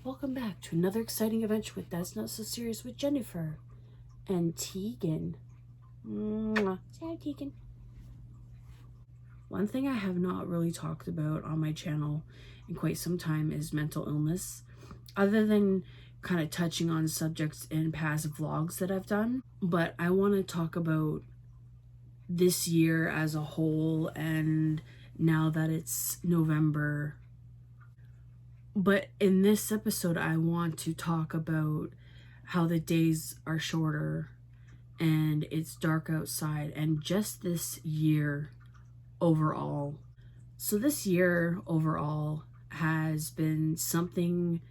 welcome back to another exciting adventure with That's Not So Serious with Jennifer and Tegan. Mwah. Say hi, Tegan. One thing I have not really talked about on my channel in quite some time is mental illness, other than kind of touching on subjects in past vlogs that I've done. But I want to talk about this year as a whole, and now that it's November. But in this episode, I want to talk about how the days are shorter and it's dark outside, and just this year overall. So this year overall has been something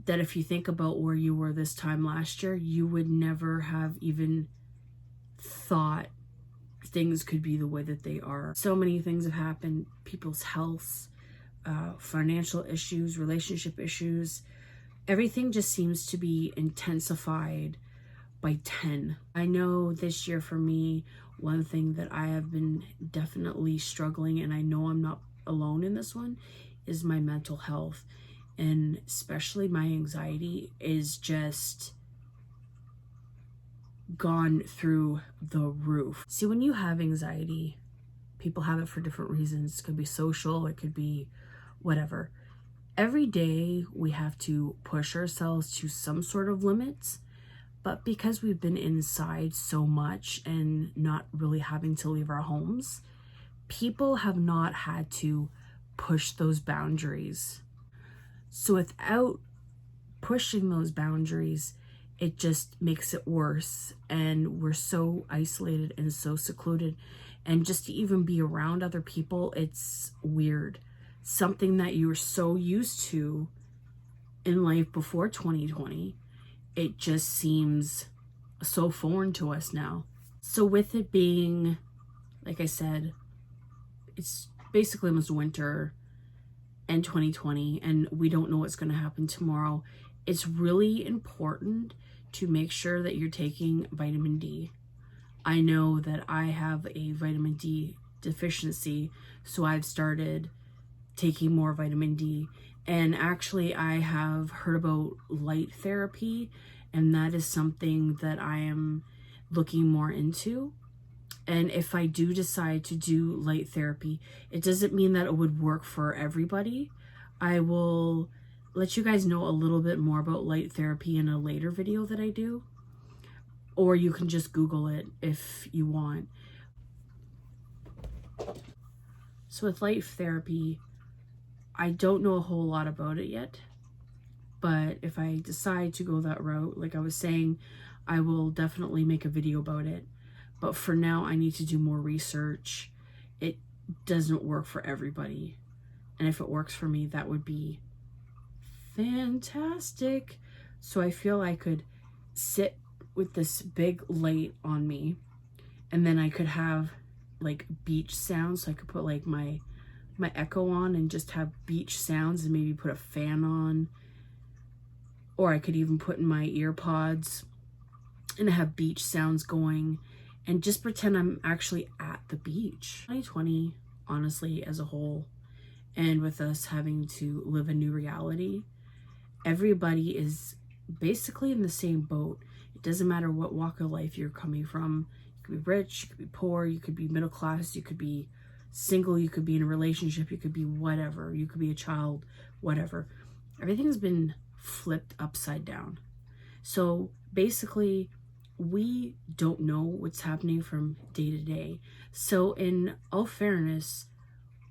that, if you think about where you were this time last year, you would never have even thought things could be the way that they are. So many things have happened. People's health, financial issues, relationship issues, everything just seems to be intensified by 10. I know this year for me, one thing that I have been definitely struggling, and I know I'm not alone in this one, is my mental health, and especially my anxiety is just gone through the roof. See, when you have anxiety, people have it for different reasons. It could be social, it could be whatever. Every day we have to push ourselves to some sort of limits, but because we've been inside so much and not really having to leave our homes, people have not had to push those boundaries. So without pushing those boundaries, it just makes it worse, and we're so isolated and so secluded, and just to even be around other people, it's weird. Something that you were so used to in life before 2020, it just seems so foreign to us now. So with it being, like I said, it's basically almost winter and 2020, and we don't know what's going to happen tomorrow, it's really important to make sure that you're taking vitamin D. I know that I have a vitamin D deficiency, so I've started taking more vitamin D. And actually, I have heard about light therapy, and that is something that I am looking more into. And if I do decide to do light therapy, it doesn't mean that it would work for everybody. I will let you guys know a little bit more about light therapy in a later video that I do. Or you can just Google it if you want. So with light therapy, I don't know a whole lot about it yet, but if I decide to go that route, like I was saying, I will definitely make a video about it. But for now, I need to do more research. It doesn't work for everybody. And if it works for me, that would be fantastic. So I feel I could sit with this big light on me, and then I could have like beach sounds. So I could put like my Echo on and just have beach sounds, and maybe put a fan on, or I could even put in my ear pods and have beach sounds going and just pretend I'm actually at the beach. 2020, honestly, as a whole, and with us having to live a new reality, everybody is basically in the same boat. It doesn't matter what walk of life you're coming from. You could be rich, you could be poor, you could be middle class, you could be single, you could be in a relationship, you could be whatever, you could be a child, whatever. Everything's been flipped upside down. So basically, we don't know what's happening from day to day. So in all fairness,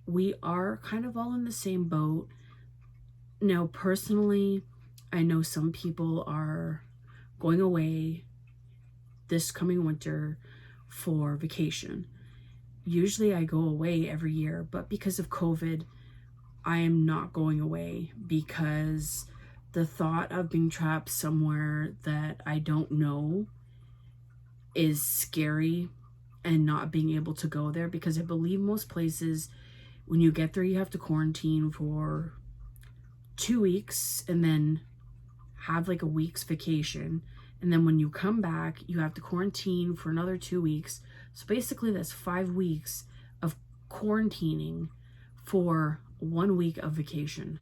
we are kind of all in the same boat. Now, personally, I know some people are going away this coming winter for vacation. Usually I go away every year, but because of COVID, I am not going away, because the thought of being trapped somewhere that I don't know is scary, and not being able to go there, because I believe most places, when you get there, you have to quarantine for 2 weeks and then have like a week's vacation. And then when you come back, you have to quarantine for another 2 weeks. So basically that's 5 weeks of quarantining for 1 week of vacation.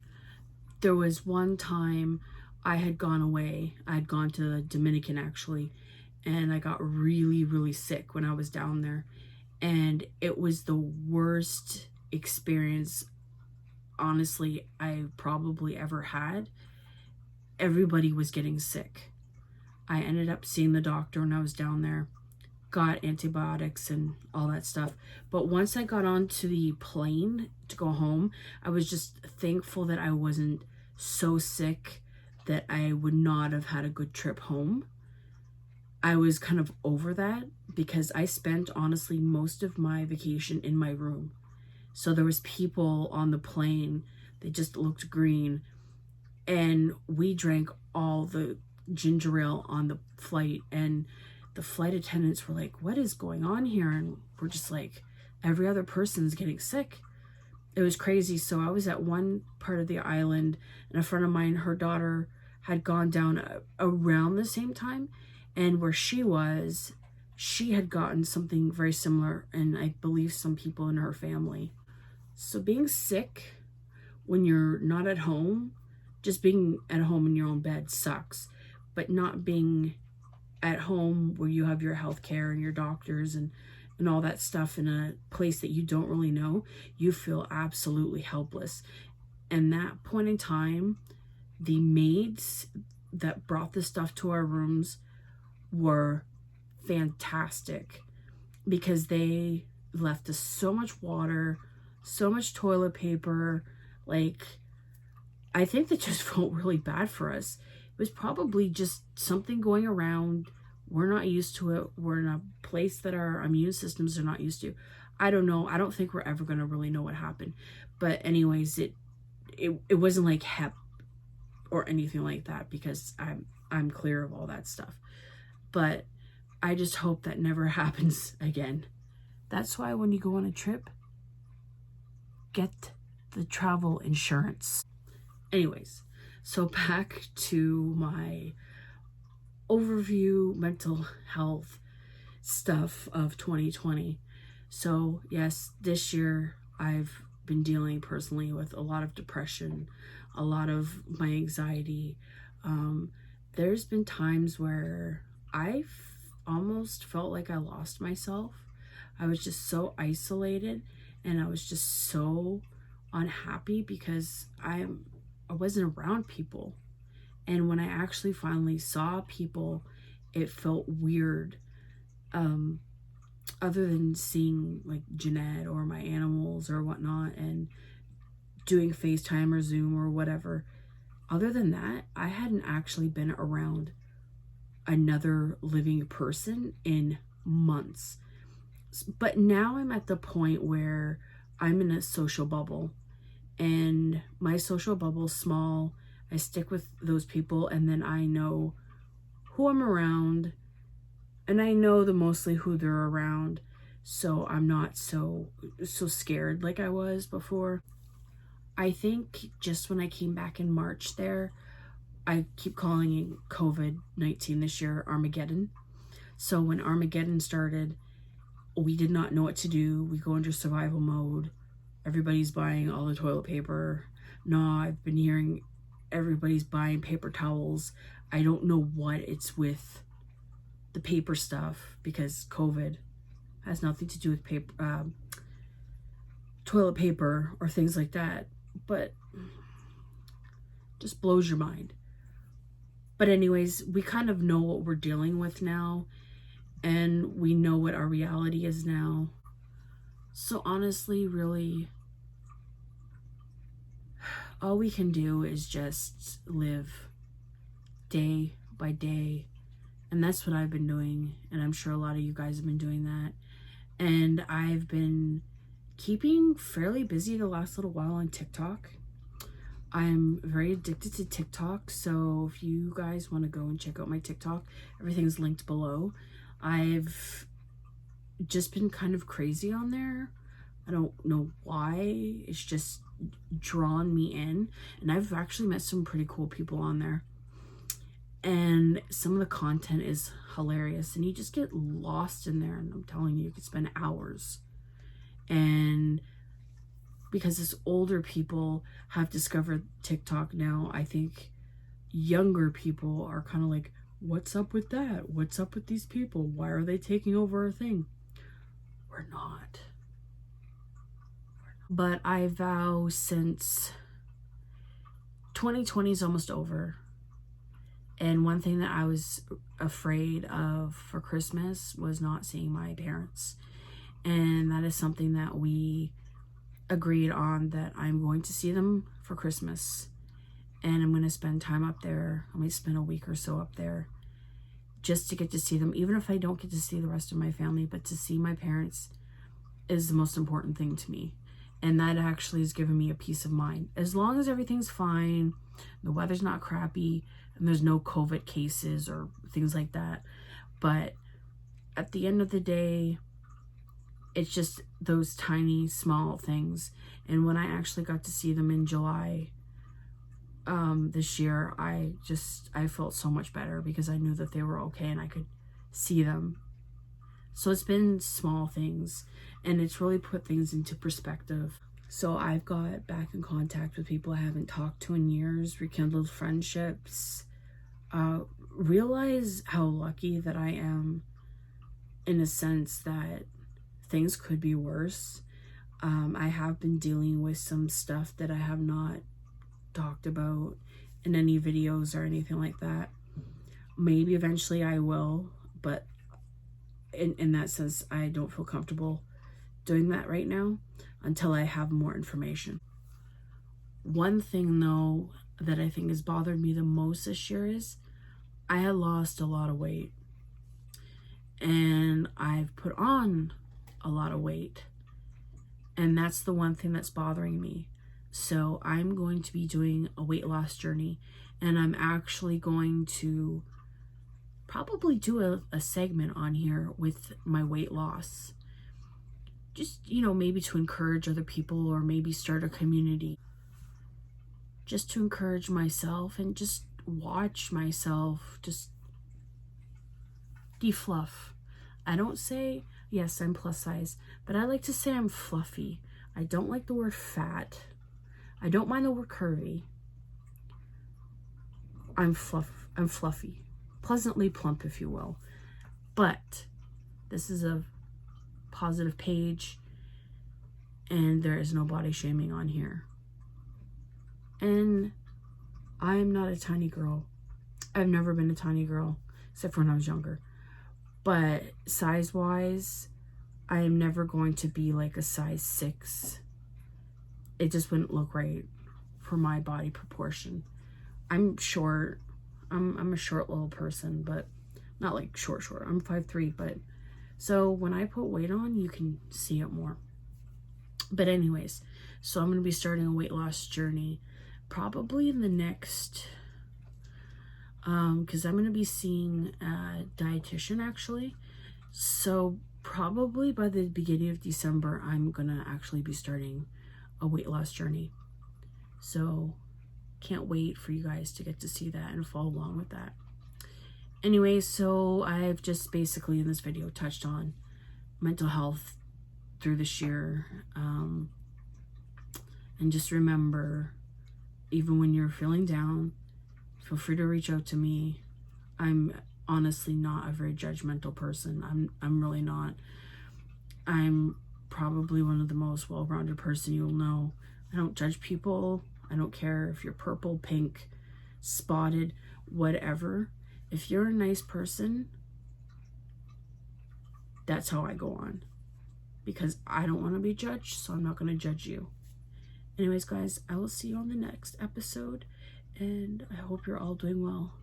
There was one time I had gone away. I'd gone to the Dominican actually, and I got really, really sick when I was down there. And it was the worst experience, honestly, I probably ever had. Everybody was getting sick. I ended up seeing the doctor when I was down there, got antibiotics and all that stuff. But once I got onto the plane to go home, I was just thankful that I wasn't so sick that I would not have had a good trip home. I was kind of over that because I spent honestly most of my vacation in my room. So there was people on the plane, they just looked green, and we drank all the ginger ale on the flight, and the flight attendants were like, what is going on here? And we're just like, every other person's getting sick. It was crazy. So I was at one part of the island, and a friend of mine, her daughter had gone down around the same time, and where she was, she had gotten something very similar, and I believe some people in her family. So being sick when you're not at home, just being at home in your own bed sucks, but not being at home where you have your health care and your doctors and all that stuff in a place that you don't really know, you feel absolutely helpless. And that point in time, the maids that brought the stuff to our rooms were fantastic because they left us so much water, so much toilet paper. Like, I think they just felt really bad for us. It was probably just something going around. We're not used to it. We're in a place that our immune systems are not used to. I don't know. I don't think we're ever going to really know what happened. But anyways, it wasn't like Hep or anything like that because I'm clear of all that stuff. But I just hope that never happens again. That's why when you go on a trip, get the travel insurance. Anyways, so back to my overview mental health stuff of 2020. So yes, this year I've been dealing personally with a lot of depression, a lot of my anxiety. There's been times where I've almost felt like I lost myself. I was just so isolated, and I was just so unhappy because I wasn't around people. And when I actually finally saw people, it felt weird. Other than seeing like Jeanette or my animals or whatnot and doing FaceTime or Zoom or whatever, other than that, I hadn't actually been around another living person in months. But now I'm at the point where I'm in a social bubble, and my social bubble is small. I stick with those people, and then I know who I'm around, and I know mostly who they're around, so I'm not so scared like I was before. I think just when I came back in March there, I keep calling it COVID-19 this year Armageddon. So when Armageddon started, we did not know what to do. We go into survival mode. Everybody's buying all the toilet paper. No, I've been hearing everybody's buying paper towels. I don't know what it's with the paper stuff because COVID has nothing to do with paper, toilet paper or things like that, but just blows your mind. But anyways, we kind of know what we're dealing with now, and we know what our reality is now. So honestly, really, all we can do is just live day by day. And that's what I've been doing. And I'm sure a lot of you guys have been doing that. And I've been keeping fairly busy the last little while on TikTok. I'm very addicted to TikTok. So if you guys want to go and check out my TikTok, everything's linked below. I've just been kind of crazy on there. I don't know why. It's just drawn me in. And I've actually met some pretty cool people on there. And some of the content is hilarious. And you just get lost in there. And I'm telling you, you could spend hours. And because as older people have discovered TikTok now, I think younger people are kind of like, what's up with that? What's up with these people? Why are they taking over our thing? We're not. But I vow, since 2020 is almost over, and one thing that I was afraid of for Christmas was not seeing my parents. And that is something that we agreed on, that I'm going to see them for Christmas. And I'm going to spend time up there. I'm going to spend a week or so up there just to get to see them. Even if I don't get to see the rest of my family, but to see my parents is the most important thing to me. And that actually has given me a peace of mind. As long as everything's fine, the weather's not crappy, and there's no COVID cases or things like that. But at the end of the day, it's just those tiny, small things. And when I actually got to see them in July this year, I felt so much better because I knew that they were okay and I could see them. So it's been small things, and it's really put things into perspective. So I've got back in contact with people I haven't talked to in years, rekindled friendships, realize how lucky that I am, in a sense that things could be worse. I have been dealing with some stuff that I have not talked about in any videos or anything like that. Maybe eventually I will, but in that sense, I don't feel comfortable doing that right now until I have more information. One thing though that I think has bothered me the most this year is I had lost a lot of weight, and I've put on a lot of weight, and that's the one thing that's bothering me. So I'm going to be doing a weight loss journey, and I'm actually going to probably do a segment on here with my weight loss. Just, maybe to encourage other people, or maybe start a community. Just to encourage myself and just watch myself just defluff. I don't say, yes, I'm plus size, but I like to say I'm fluffy. I don't like the word fat. I don't mind the word curvy. I'm fluffy. Pleasantly plump, if you will. But this is a positive page, and there is no body shaming on here. And I am not a tiny girl. I've never been a tiny girl, except for when I was younger. But size-wise, I am never going to be like a size 6. It just wouldn't look right for my body proportion. I'm short. I'm a short little person, but not like short. I'm 5'3", but so when I put weight on, you can see it more. But anyways, so I'm going to be starting a weight loss journey probably in the next, because I'm going to be seeing a dietitian actually. So probably by the beginning of December, I'm going to actually be starting a weight loss journey. So can't wait for you guys to get to see that and follow along with that. Anyway, so I've just basically in this video touched on mental health through this year. And just remember, even when you're feeling down, feel free to reach out to me. I'm honestly not a very judgmental person. I'm really not. I'm probably one of the most well-rounded person you'll know. I don't judge people. I don't care if you're purple, pink, spotted, whatever. If you're a nice person, that's how I go on. Because I don't want to be judged, so I'm not going to judge you. Anyways, guys, I will see you on the next episode, and I hope you're all doing well.